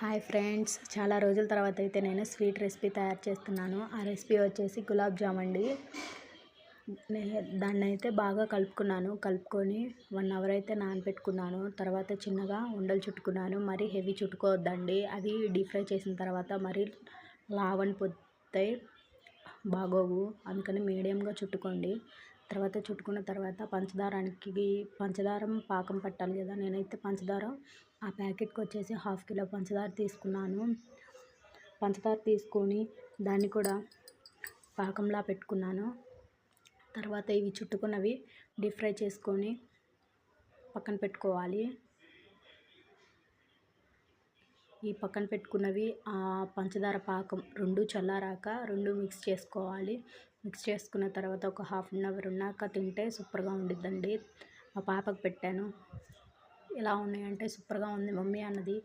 Hi friends, చాలా రోజుల తర్వాత అయితే నేను స్వీట్ రెసిపీ తయారు చేస్తున్నాను. ఆ రెసిపీ వచ్చేసి గులాబ్ జామ్ అండి. దాన్ని అయితే బాగా కలుపుకొని 1 అవర్ అయితే నానబెట్టుకున్నాను. తర్వాత చిన్నగా ఉండలు చుట్టుకున్నాను. మరి హెవీ చుట్టుకోవద్దండి, అది డీప్ ఫ్రై చేసిన తర్వాత మరి లావని పోతాయి, బాగోవు. అందుకని మీడియంగా చుట్టుకోండి. తర్వాత చుట్టుకున్న తర్వాత పంచదార పాకం పట్టాలి కదా. నేనైతే పంచదార ఆ ప్యాకెట్కి వచ్చేసి 1/2 కిలో పంచదార తీసుకున్నాను. పంచదార తీసుకొని దాన్ని కూడా పాకంలా పెట్టుకున్నాను. తర్వాత ఇవి చుట్టుకున్నవి డీప్ ఫ్రై చేసుకొని పక్కన పెట్టుకోవాలి. ఈ పక్కన పెట్టుకున్నవి ఆ పంచదార పాకం రెండు చల్లారాక రెండు మిక్స్ చేసుకోవాలి. మిక్స్ చేసుకున్న తర్వాత ఒక 1/2 అవర్ ఉన్నాక తింటే సూపర్గా ఉండిద్దండి. మా పాపకు పెట్టాను. ఎలా ఉన్నాయంటే సూపర్గా ఉంది మమ్మీ అన్నది.